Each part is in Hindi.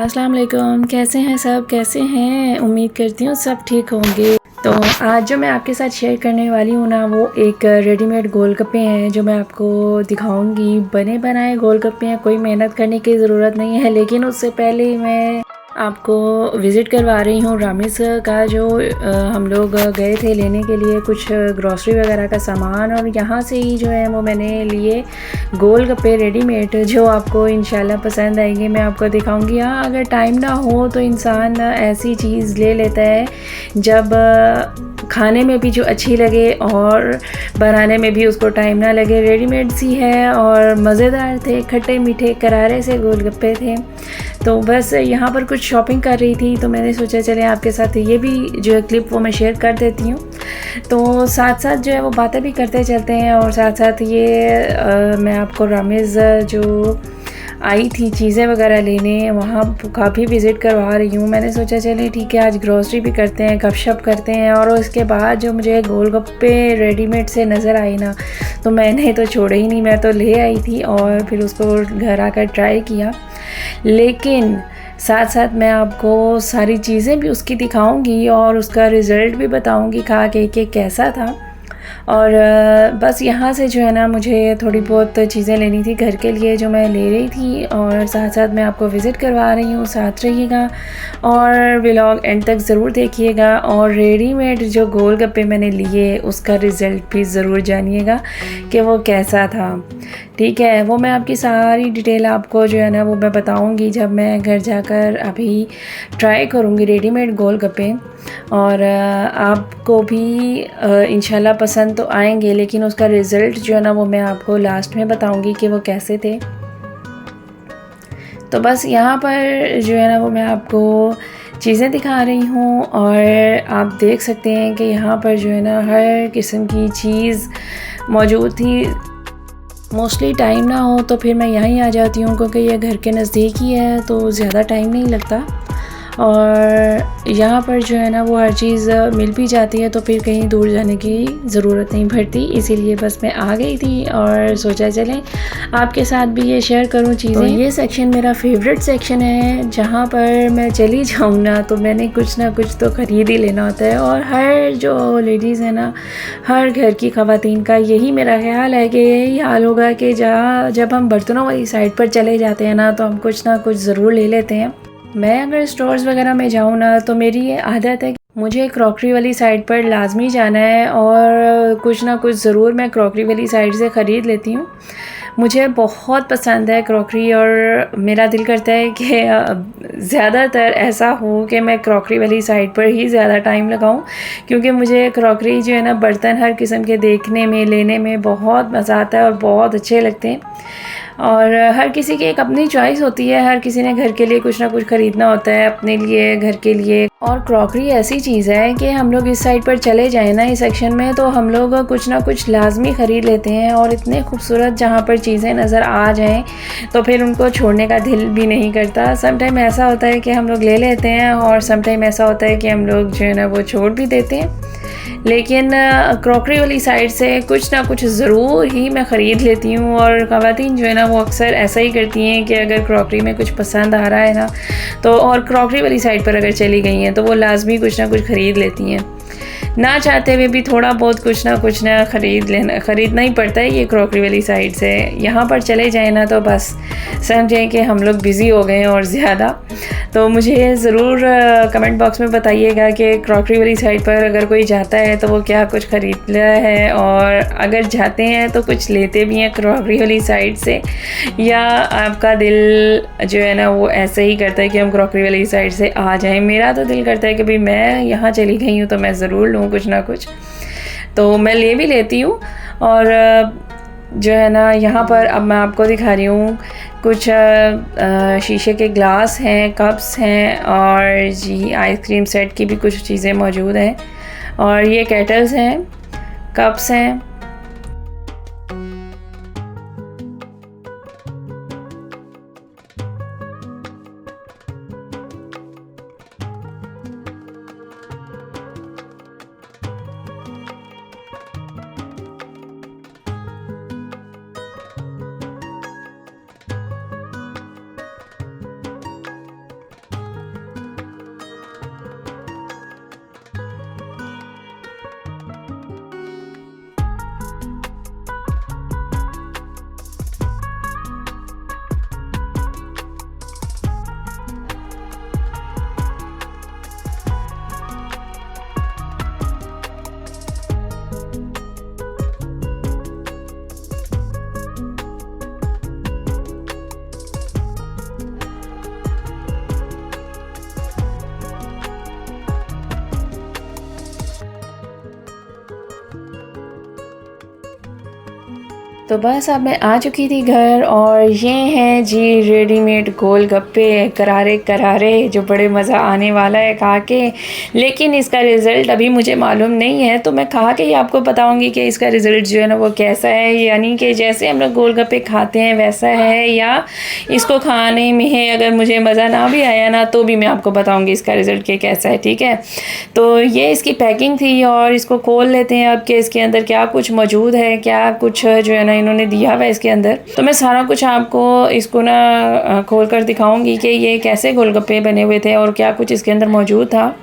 अस्सलाम वालेकुम। कैसे हैं सब, कैसे हैं? उम्मीद करती हूँ सब ठीक होंगे। तो आज जो मैं आपके साथ शेयर करने वाली हूँ ना, वो एक रेडीमेड गोलगप्पे हैं जो मैं आपको दिखाऊंगी। बने बनाए गोलगप्पे हैं, कोई मेहनत करने की ज़रूरत नहीं है। लेकिन उससे पहले मैं आपको विज़िट करवा रही हूँ रामेस का, जो हम लोग गए थे लेने के लिए कुछ ग्रॉसरी वगैरह का सामान, और यहाँ से ही जो है वो मैंने लिए गोलगप्पे रेडीमेड, जो आपको इंशाल्लाह पसंद आएंगे। मैं आपको दिखाऊंगी। हाँ, अगर टाइम ना हो तो इंसान ऐसी चीज़ ले लेता है जब खाने में भी जो अच्छी लगे और बनाने में भी उसको टाइम ना लगे। रेडीमेड सी है और मज़ेदार थे, खट्टे मीठे करारे से गोलगप्पे थे। तो बस यहाँ पर कुछ शॉपिंग कर रही थी, तो मैंने सोचा चले आपके साथ ये भी जो है क्लिप वो मैं शेयर कर देती हूँ। तो साथ साथ जो है वो बातें भी करते चलते हैं, और साथ साथ ये मैं आपको रामेज़ जो आई थी चीज़ें वगैरह लेने, वहाँ का भी विज़िट करवा रही हूँ। मैंने सोचा चले ठीक है, आज ग्रॉसरी भी करते हैं, गपशप करते हैं। और उसके बाद जो मुझे गोलगप्पे रेडीमेड से नज़र आई ना, तो मैंने तो छोड़े ही नहीं, मैं तो ले आई थी और फिर उसको घर आकर ट्राई किया। लेकिन साथ साथ मैं आपको सारी चीज़ें भी उसकी दिखाऊंगी और उसका रिज़ल्ट भी बताऊंगी खा के कैसा था। और बस यहाँ से जो है ना, मुझे थोड़ी बहुत चीज़ें लेनी थी घर के लिए जो मैं ले रही थी, और साथ साथ मैं आपको विज़िट करवा रही हूँ। साथ रहिएगा और व्लॉग एंड तक ज़रूर देखिएगा। और रेडीमेड जो गोलगप्पे मैंने लिए उसका रिज़ल्ट भी ज़रूर जानिएगा कि वो कैसा था। ठीक है, वो मैं आपकी सारी डिटेल आपको जो है ना वो मैं बताऊंगी जब मैं घर जाकर अभी ट्राई करूंगी रेडीमेड गोलगप्पे। और आपको भी इंशाल्लाह पसंद तो आएंगे, लेकिन उसका रिज़ल्ट जो है ना वो मैं आपको लास्ट में बताऊंगी कि वो कैसे थे। तो बस यहाँ पर जो है ना वो मैं आपको चीज़ें दिखा रही हूँ, और आप देख सकते हैं कि यहाँ पर जो है ना हर किस्म की चीज़ मौजूद थी। मोस्टली टाइम ना हो तो फिर मैं यहीं आ जाती हूँ, क्योंकि ये घर के नज़दीक ही है तो ज़्यादा टाइम नहीं लगता। और यहाँ पर जो है ना वो हर चीज़ मिल भी जाती है, तो फिर कहीं दूर जाने की ज़रूरत नहीं पड़ती। इसीलिए बस मैं आ गई थी और सोचा चलें आपके साथ भी ये शेयर करूँ चीज़ें। तो ये सेक्शन मेरा फेवरेट सेक्शन है, जहाँ पर मैं चली जाऊँ ना तो मैंने कुछ ना कुछ तो ख़रीद ही लेना होता है। और हर जो लेडीज़ है ना, हर घर की ख़वातीन का यही मेरा ख्याल है कि यही हाल होगा कि जब हम बर्तनों वाली साइड पर चले जाते हैं ना, तो हम कुछ ना कुछ ज़रूर ले लेते हैं। मैं अगर स्टोर्स वगैरह में जाऊँ ना, तो मेरी ये आदत है कि मुझे क्रॉकरी वाली साइड पर लाजमी जाना है, और कुछ ना कुछ ज़रूर मैं क्रॉकरी वाली साइड से ख़रीद लेती हूँ। मुझे बहुत पसंद है क्रॉकरी, और मेरा दिल करता है कि ज़्यादातर ऐसा हो कि मैं क्रॉकरी वाली साइड पर ही ज़्यादा टाइम लगाऊं, क्योंकि मुझे क्रॉकरी जो है ना, बर्तन हर किस्म के देखने में, लेने में बहुत मज़ा आता है और बहुत अच्छे लगते हैं। और हर किसी की एक अपनी चॉइस होती है, हर किसी ने घर के लिए कुछ ना कुछ ख़रीदना होता है अपने लिए, घर के लिए। और क्रॉकरी ऐसी चीज़ है कि हम लोग इस साइड पर चले जाएं ना, इस सेक्शन में, तो हम लोग कुछ ना कुछ लाजमी ख़रीद लेते हैं। और इतने खूबसूरत जहाँ पर चीज़ें नज़र आ जाएं तो फिर उनको छोड़ने का दिल भी नहीं करता। सम टाइम ऐसा होता है कि हम लोग ले लेते हैं, और सम टाइम ऐसा होता है कि हम लोग जो है ना वो छोड़ भी देते हैं। लेकिन क्रॉकरी वाली साइड से कुछ ना कुछ ज़रूर ही मैं ख़रीद लेती हूँ। और ख़वातीन जो है ना वो अक्सर ऐसा ही करती हैं कि अगर क्रॉकरी में कुछ पसंद आ रहा है ना, तो और क्रॉकरी वाली साइड पर अगर चली गई हैं तो वो लाजमी कुछ ना कुछ ख़रीद लेती हैं। ना चाहते हुए भी थोड़ा बहुत कुछ ना ख़रीदना ही पड़ता है ये क्रॉकरी वाली साइड से। यहाँ पर चले जाए ना तो बस समझें कि हम लोग बिज़ी हो गए हैं और ज़्यादा। तो मुझे ज़रूर कमेंट बॉक्स में बताइएगा कि क्रॉकरी वाली साइड पर अगर कोई जाता है तो वो क्या कुछ ख़रीदता है, और अगर जाते हैं तो कुछ लेते भी हैं क्रॉकरी वाली साइड से, या आपका दिल जो है ना वो ऐसे ही करता है कि हम क्रॉकरी वाली साइड से आ जाएं। मेरा तो दिल करता है कि भाई मैं यहाँ चली गई हूँ तो मैं ज़रूर लूँ कुछ ना कुछ, तो मैं ले भी लेती हूँ। और जो है ना यहाँ पर अब मैं आपको दिखा रही हूँ कुछ शीशे के ग्लास हैं, कप्स हैं, और जी आइसक्रीम सेट की भी कुछ चीज़ें मौजूद हैं। और ये केटल्स हैं, कप्स हैं। तो बस अब मैं आ चुकी थी घर और ये हैं जी रेडीमेड गोलगप्पे करारे करारे जो बड़े मज़ा आने वाला है खा के। लेकिन इसका रिज़ल्ट अभी मुझे मालूम नहीं है, तो मैं खा के ही आपको बताऊंगी कि इसका रिज़ल्ट जो है ना वो कैसा है, यानी कि जैसे हम लोग गोलगप्पे खाते हैं वैसा है या इसको खाने में है अगर मुझे मज़ा ना भी आया ना तो भी मैं आपको बताऊँगी इसका रिज़ल्ट के कैसा है। ठीक है, तो ये इसकी पैकिंग थी और इसको खोल लेते हैं अब कि इसके अंदर क्या कुछ मौजूद है, क्या कुछ जो है ना इन्होंने दिया हुआ है इसके अंदर। तो मैं सारा कुछ आपको इसको ना खोल कर दिखाऊंगी कि ये कैसे गोलगप्पे बने हुए थे और क्या कुछ इसके अंदर मौजूद था।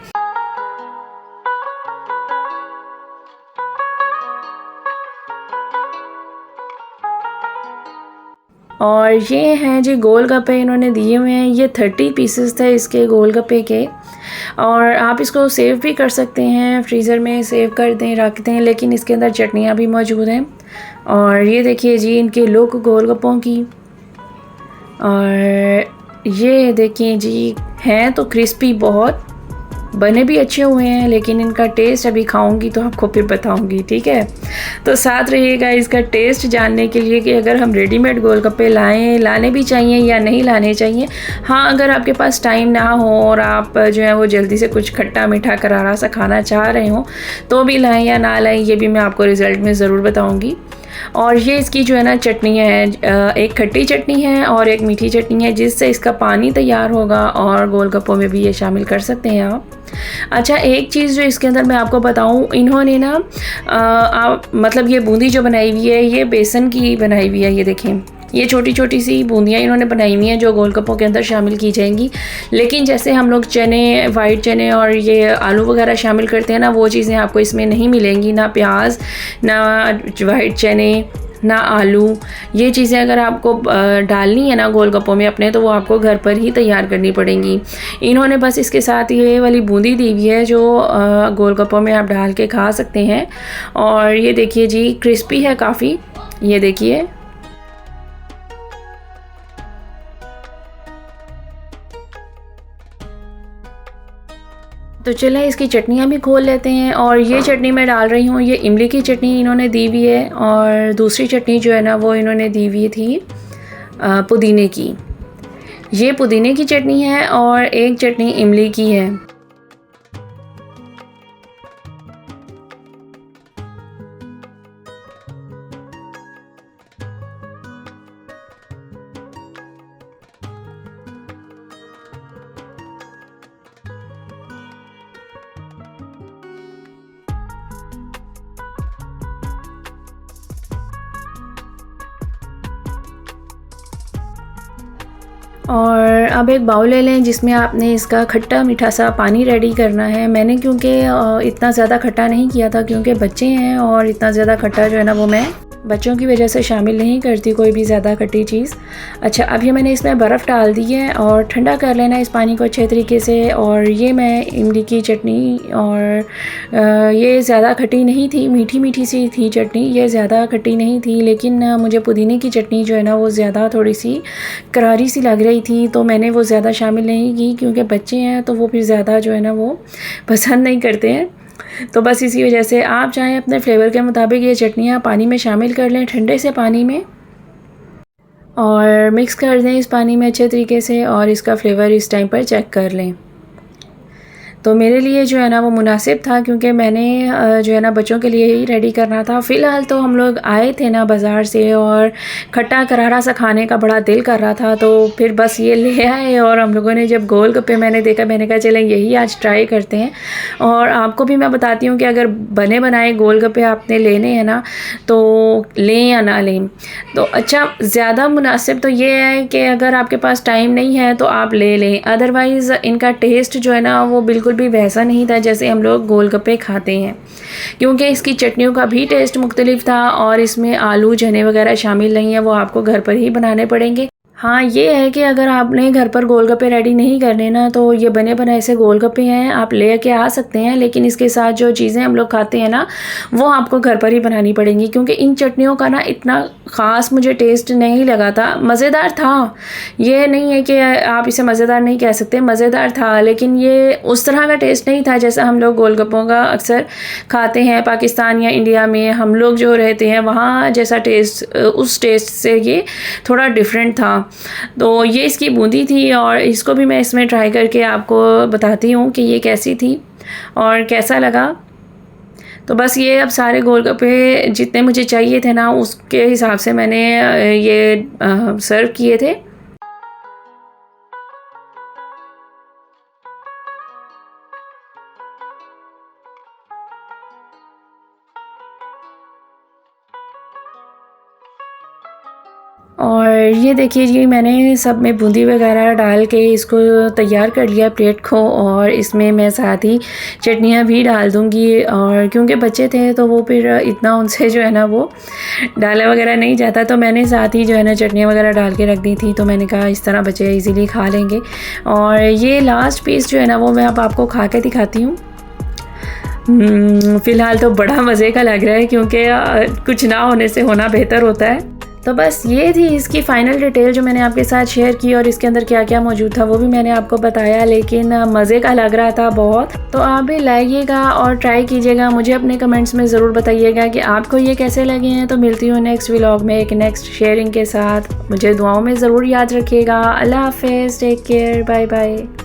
और ये हैं जी गोलगप्पे इन्होंने दिए हुए हैं, ये 30 पीसेस थे इसके गोलगप्पे के। और आप इसको सेव भी कर सकते हैं, फ्रीज़र में सेव कर दें रख दें, लेकिन इसके अंदर चटनियाँ भी मौजूद हैं। और ये देखिए जी इनके लुक गोलगप्पों की, और ये देखिए जी हैं तो क्रिस्पी बहुत, बने भी अच्छे हुए हैं, लेकिन इनका टेस्ट अभी खाऊंगी तो आपको फिर बताऊंगी। ठीक है, तो साथ रहिएगा इसका टेस्ट जानने के लिए कि अगर हम रेडीमेड गोलगप्पे लाने भी चाहिए या नहीं लाने चाहिए। हाँ, अगर आपके पास टाइम ना हो और आप जो है वो जल्दी से कुछ खट्टा मीठा करारा सा खाना चाह रहे हो तो भी लाएँ या ना लाएँ, ये भी मैं आपको रिज़ल्ट में ज़रूर बताऊँगी। और ये इसकी जो है ना चटनियाँ हैं, एक खट्टी चटनी है और एक मीठी चटनी है जिससे इसका पानी तैयार होगा, और गोलगप्पों में भी ये शामिल कर सकते हैं आप। अच्छा, एक चीज़ जो इसके अंदर मैं आपको बताऊं, इन्होंने ना मतलब ये बूंदी जो बनाई हुई है ये बेसन की बनाई हुई है। ये देखें, ये छोटी छोटी सी बूंदियाँ इन्होंने बनाई हुई हैं जो गोलगप्पों के अंदर शामिल की जाएंगी। लेकिन जैसे हम लोग चने, वाइट चने और ये आलू वगैरह शामिल करते हैं ना, वो चीज़ें आपको इसमें नहीं मिलेंगी, ना प्याज, ना वाइट चने, ना आलू। ये चीज़ें अगर आपको डालनी है ना गोलगप्पों में अपने, तो वो आपको घर पर ही तैयार करनी पड़ेंगी। इन्होंने बस इसके साथ ये वाली बूंदी दी हुई है जो गोलगप्पों में आप डाल के खा सकते हैं। और ये देखिए जी क्रिस्पी है काफ़ी, ये देखिए। तो चलें इसकी चटनियाँ भी खोल लेते हैं। और ये चटनी मैं डाल रही हूँ, ये इमली की चटनी इन्होंने दी हुई है, और दूसरी चटनी जो है ना वो इन्होंने दी हुई थी पुदीने की। ये पुदीने की चटनी है और एक चटनी इमली की है। और अब एक बाउल ले लें जिसमें आपने इसका खट्टा मीठा सा पानी रेडी करना है। मैंने क्योंकि इतना ज़्यादा खट्टा नहीं किया था क्योंकि बच्चे हैं, और इतना ज़्यादा खट्टा जो है ना वो मैं बच्चों की वजह से शामिल नहीं करती कोई भी ज़्यादा खट्टी चीज़। अच्छा, अब ये मैंने इसमें बर्फ़ डाल दी है और ठंडा कर लेना इस पानी को अच्छे तरीके से। और ये मैं इमली की चटनी, और ये ज़्यादा खट्टी नहीं थी, मीठी मीठी सी थी चटनी, ये ज़्यादा खट्टी नहीं थी। लेकिन मुझे पुदीने की चटनी जो है ना वो ज़्यादा थोड़ी सी करारी सी लग रही थी, तो मैंने वो ज़्यादा शामिल नहीं की क्योंकि बच्चे हैं तो वो फिर ज़्यादा जो है ना वो पसंद नहीं करते हैं। तो बस इसी वजह से आप चाहें अपने फ्लेवर के मुताबिक ये चटनियाँ पानी में शामिल कर लें, ठंडे से पानी में, और मिक्स कर दें इस पानी में अच्छे तरीके से, और इसका फ्लेवर इस टाइम पर चेक कर लें। तो मेरे लिए जो है ना वो मुनासिब था क्योंकि मैंने जो है ना बच्चों के लिए ही रेडी करना था। फ़िलहाल तो हम लोग आए थे ना बाज़ार से और खट्टा करारा सा खाने का बड़ा दिल कर रहा था, तो फिर बस ये ले आए। और हम लोगों ने जब गोलगप्पे मैंने देखा, मैंने कहा चलें यही आज ट्राई करते हैं। और आपको भी मैं बताती हूँ कि अगर बने बनाए गोलगप्पे आपने लेने हैं ना तो लें या ना लें, तो अच्छा ज़्यादा मुनासिब तो ये है कि अगर आपके पास टाइम नहीं है तो आप ले लें। अदरवाइज़ इनका टेस्ट जो है ना वो बिल्कुल भी वैसा नहीं था जैसे हम लोग गोलगप्पे खाते हैं, क्योंकि इसकी चटनियों का भी टेस्ट मुख्तलिफ था और इसमें आलू चने वगैरह शामिल नहीं है, वो आपको घर पर ही बनाने पड़ेंगे। हाँ, ये है कि अगर आपने घर पर गोलगप्पे रेडी नहीं करने ना, तो ये बने बनाए ऐसे गोलगप्पे हैं, आप लेके आ सकते हैं, लेकिन इसके साथ जो चीज़ें हम लोग खाते हैं ना, वो आपको घर पर ही बनानी पड़ेंगी, क्योंकि इन चटनियों का ना इतना ख़ास मुझे टेस्ट नहीं लगा था। मज़ेदार था, ये नहीं है कि आप इसे मज़ेदार नहीं कह सकते, मज़ेदार था, लेकिन ये उस तरह का टेस्ट नहीं था जैसा हम लोग गोलगप्पों का अक्सर खाते हैं पाकिस्तान या इंडिया में। हम लोग जो रहते हैं वहाँ जैसा टेस्ट, उस टेस्ट से ये थोड़ा डिफरेंट था। तो ये इसकी बूंदी थी और इसको भी मैं इसमें ट्राई करके आपको बताती हूँ कि ये कैसी थी और कैसा लगा। तो बस ये अब सारे गोलगप्पे जितने मुझे चाहिए थे ना, उसके हिसाब से मैंने ये सर्व किए थे। और ये देखिए जी, मैंने सब में बूंदी वगैरह डाल के इसको तैयार कर लिया प्लेट को, और इसमें मैं साथ ही चटनियाँ भी डाल दूँगी। और क्योंकि बच्चे थे तो वो फिर इतना उनसे जो है ना वो डाला वगैरह नहीं जाता, तो मैंने साथ ही जो है ना चटनियाँ वगैरह डाल के रख दी थी। तो मैंने कहा इस तरह बच्चे इजीली खा लेंगे। और ये लास्ट पीस जो है ना वो मैं अब आपको खा के दिखाती हूँ। फ़िलहाल तो बड़ा मज़े का लग रहा है, क्योंकि कुछ ना होने से होना बेहतर होता है। तो बस ये थी इसकी फ़ाइनल डिटेल जो मैंने आपके साथ शेयर की, और इसके अंदर क्या क्या मौजूद था वो भी मैंने आपको बताया, लेकिन मज़े का लग रहा था बहुत। तो आप भी लाइएगा और ट्राई कीजिएगा, मुझे अपने कमेंट्स में ज़रूर बताइएगा कि आपको ये कैसे लगे हैं। तो मिलती हूँ नेक्स्ट व्लॉग में एक नेक्स्ट शेयरिंग के साथ। मुझे दुआओं में ज़रूर याद रखिएगा। अल्लाह हाफ़िज़, टेक केयर, बाय बाय।